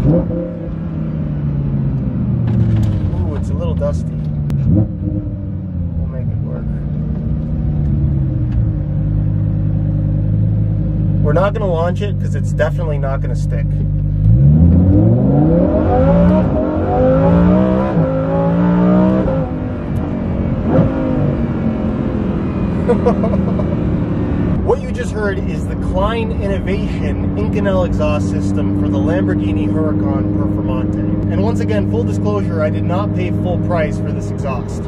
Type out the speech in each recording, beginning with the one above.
Ooh, it's a little dusty. We'll make it work. We're not going to launch it because it's definitely not going to stick. What you just heard is the Kline-Innovation Inconel exhaust system for the Lamborghini Huracan Performante. And once again, full disclosure, I did not pay full price for this exhaust.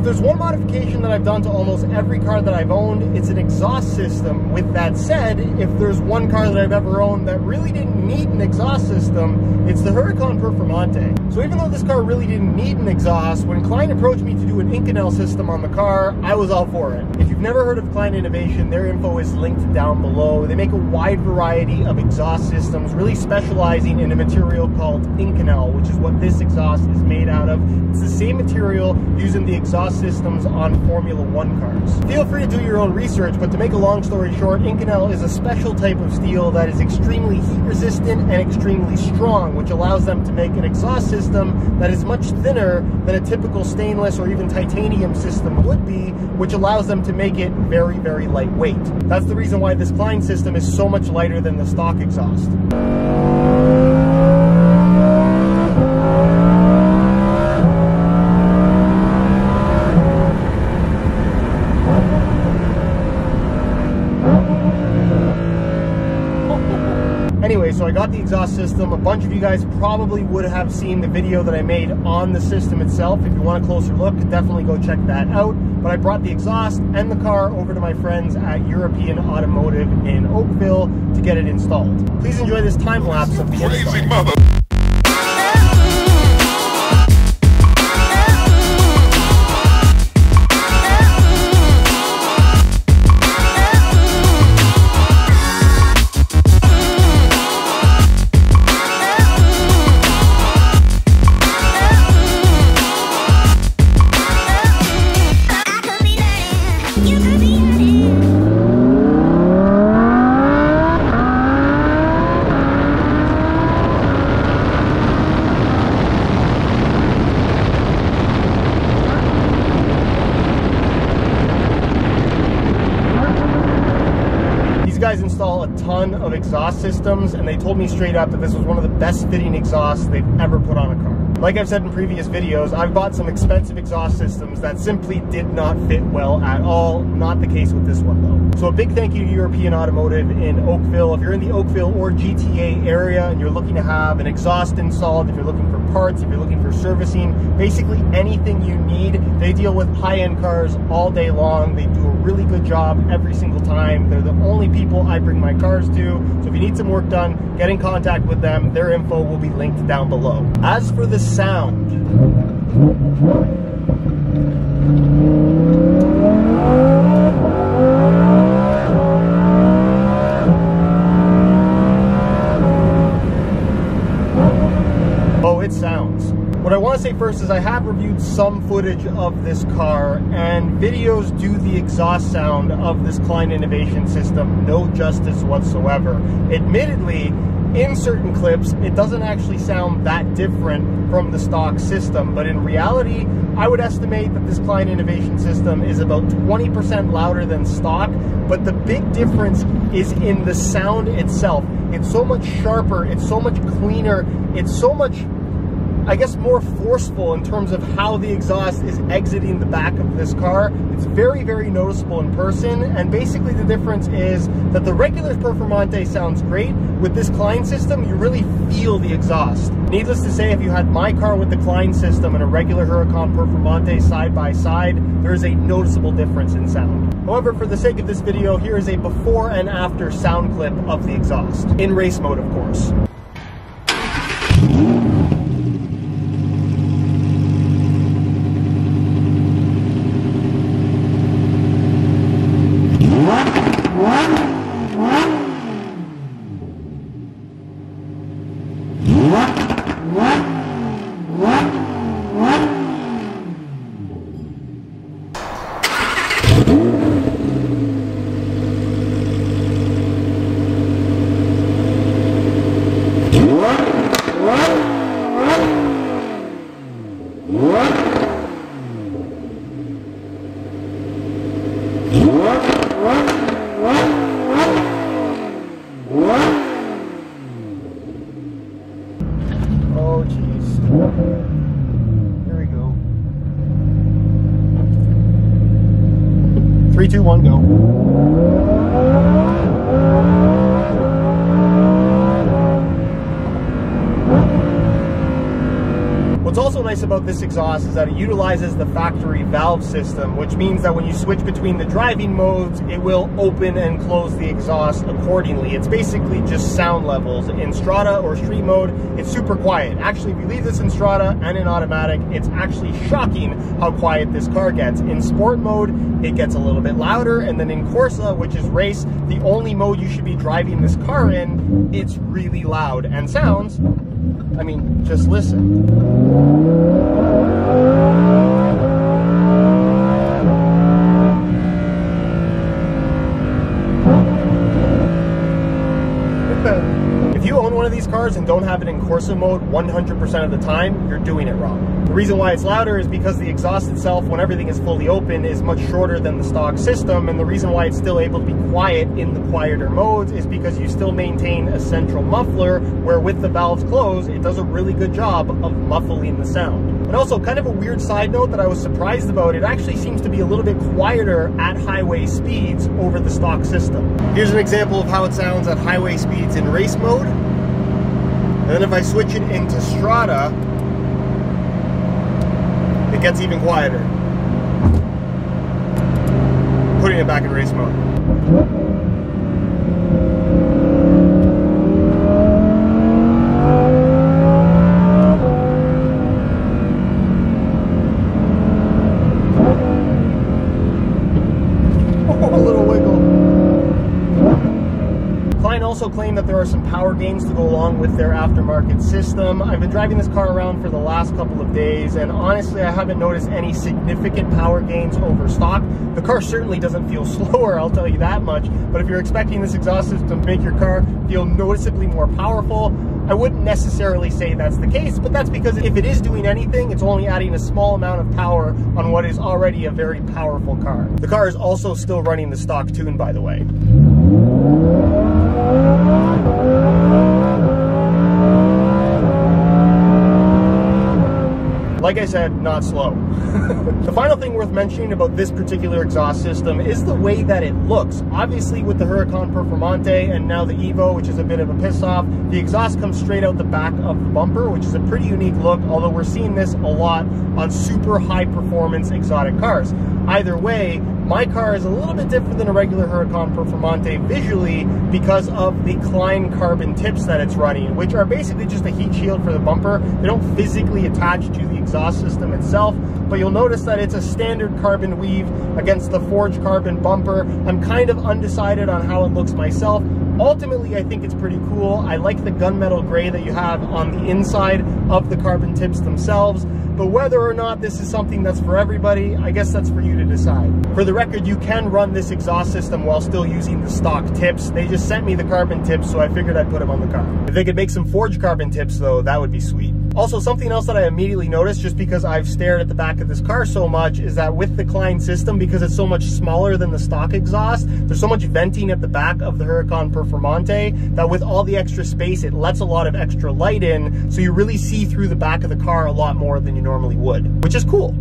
There's one modification that I've done to almost every car that I've owned, it's an exhaust system. With that said, if there's one car that I've ever owned that really didn't need an exhaust system, it's the Huracan Performante. So even though this car really didn't need an exhaust, when Kline approached me to do an Inconel system on the car, I was all for it. If you've never heard of Kline Innovation, their info is linked down below. They make a wide variety of exhaust systems, really specializing in a material called Inconel, which is what this exhaust is made out of. It's the same material used in the exhaust systems on Formula 1 cars. Feel free to do your own research, but to make a long story short, Inconel is a special type of steel that is extremely heat resistant and extremely strong, which allows them to make an exhaust system that is much thinner than a typical stainless or even titanium system would be, which allows them to make it very, very lightweight. That's the reason why this Kline system is so much lighter than the stock exhaust. Anyway, so I got the exhaust system. A bunch of you guys probably would have seen the video that I made on the system itself. If you want a closer look, definitely go check that out. But I brought the exhaust and the car over to my friends at European Automotive in Oakville to get it installed. Please enjoy this time lapse of the install. Guys install a ton of exhaust systems, and they told me straight up that this was one of the best fitting exhausts they've ever put on a car. Like I've said in previous videos, I've bought some expensive exhaust systems that simply did not fit well at all. Not the case with this one though. So a big thank you to European Automotive in Oakville. If you're in the Oakville or GTA area and you're looking to have an exhaust installed, if you're looking for parts, if you're looking for servicing, basically anything you need, they deal with high-end cars all day long. They do a really good job every single time. They're the only people I bring my cars to. So if you need some work done, get in contact with them. Their info will be linked down below. As for the sound, oh, it sounds. What I want to say first is I have reviewed some footage of this car, and videos do the exhaust sound of this Kline Innovation system no justice whatsoever. Admittedly, in certain clips, it doesn't actually sound that different from the stock system, but in reality, I would estimate that this Kline Innovation system is about 20% louder than stock, but the big difference is in the sound itself. It's so much sharper, it's so much cleaner, it's so much, I guess, more forceful in terms of how the exhaust is exiting the back of this car. It's very, very noticeable in person, and basically the difference is that the regular Performante sounds great. With this Kline system, you really feel the exhaust. Needless to say, if you had my car with the Kline system and a regular Huracan Performante side by side, there is a noticeable difference in sound. However, for the sake of this video, here is a before and after sound clip of the exhaust. In race mode, of course. Here we go. 3, 2, 1, go. What's also nice about this exhaust is that it utilizes the factory valve system, which means that when you switch between the driving modes, it will open and close the exhaust accordingly. It's basically just sound levels. In Strada or street mode, it's super quiet. Actually, if you leave this in Strada and in automatic, it's actually shocking how quiet this car gets. In sport mode, it gets a little bit louder, and then in Corsa, which is race, the only mode you should be driving this car in, it's really loud and sounds, I mean, just listen. If you own one of these cars and don't have it in Corsa mode 100% of the time, you're doing it wrong. The reason why it's louder is because the exhaust itself, when everything is fully open, is much shorter than the stock system, and the reason why it's still able to be quiet in the quieter modes is because you still maintain a central muffler, where with the valves closed, it does a really good job of muffling the sound. And also, kind of a weird side note that I was surprised about, it actually seems to be a little bit quieter at highway speeds over the stock system. Here's an example of how it sounds at highway speeds in race mode. And then if I switch it into Strada, it gets even quieter. Putting it back in race mode. Oh, a little wiggle. Kline also claimed that there are some power gains to go along with their aftermarket system. I've been driving this car around for the last couple of days, and honestly, I haven't noticed any significant power gains over stock. The car certainly doesn't feel slower, I'll tell you that much, but if you're expecting this exhaust system to make your car feel noticeably more powerful, I wouldn't necessarily say that's the case, but that's because if it is doing anything, it's only adding a small amount of power on what is already a very powerful car. The car is also still running the stock tune, by the way. Like I said, not slow. The final thing worth mentioning about this particular exhaust system is the way that it looks. Obviously, with the HURACAN Performante and now the Evo, which is a bit of a piss-off, the exhaust comes straight out the back of the bumper, which is a pretty unique look, although we're seeing this a lot on super high-performance exotic cars. Either way, my car is a little bit different than a regular HURACAN Performante visually because of the Kline carbon tips that it's running, which are basically just a heat shield for the bumper. They don't physically attach to the exhaust system itself, but you'll notice that it's a standard carbon weave against the forged carbon bumper. I'm kind of undecided on how it looks myself. Ultimately, I think it's pretty cool. I like the gunmetal gray that you have on the inside of the carbon tips themselves, but whether or not this is something that's for everybody, I guess that's for you to decide. For the record, you can run this exhaust system while still using the stock tips. They just sent me the carbon tips, so I figured I'd put them on the car. If they could make some forged carbon tips though, that would be sweet. Also, something else that I immediately noticed, just because I've stared at the back of this car so much, is that with the Kline system, because it's so much smaller than the stock exhaust, there's so much venting at the back of the HURACAN Performante that with all the extra space, it lets a lot of extra light in, so you really see through the back of the car a lot more than you normally would, which is cool.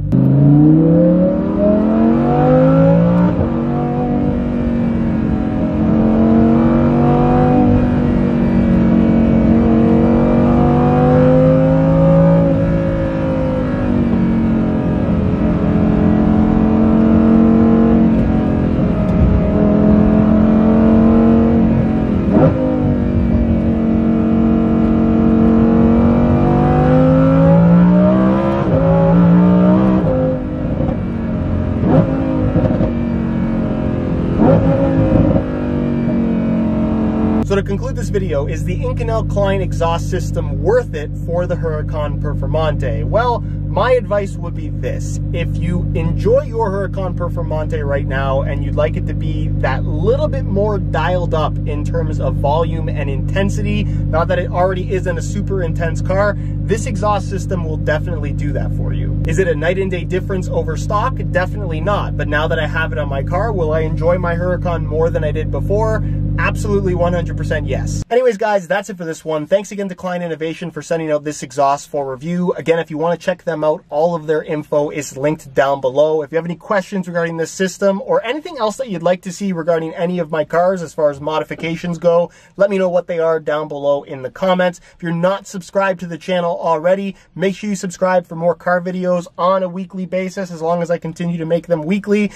So to conclude this video, is the Inconel Kline exhaust system worth it for the HURACAN Performante? Well, my advice would be this. If you enjoy your HURACAN Performante right now and you'd like it to be that little bit more dialed up in terms of volume and intensity, not that it already isn't a super intense car, this exhaust system will definitely do that for you. Is it a night and day difference over stock? Definitely not. But now that I have it on my car, will I enjoy my HURACAN more than I did before? Absolutely 100% yes. Anyways, guys, that's it for this one. Thanks again to Kline Innovation for sending out this exhaust for review. Again, if you want to check them out, all of their info is linked down below. If you have any questions regarding this system or anything else that you'd like to see regarding any of my cars as far as modifications go, let me know what they are down below in the comments. If you're not subscribed to the channel already, make sure you subscribe for more car videos on a weekly basis, as long as I continue to make them weekly.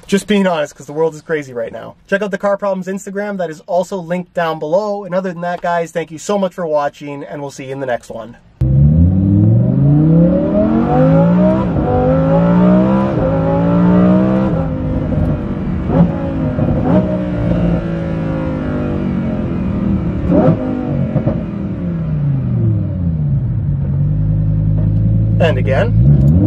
Just being honest, because the world is crazy right now. Check out the Car Problems Instagram, that is also linked down below. And other than that, guys, thank you so much for watching, and we'll see you in the next one. And again.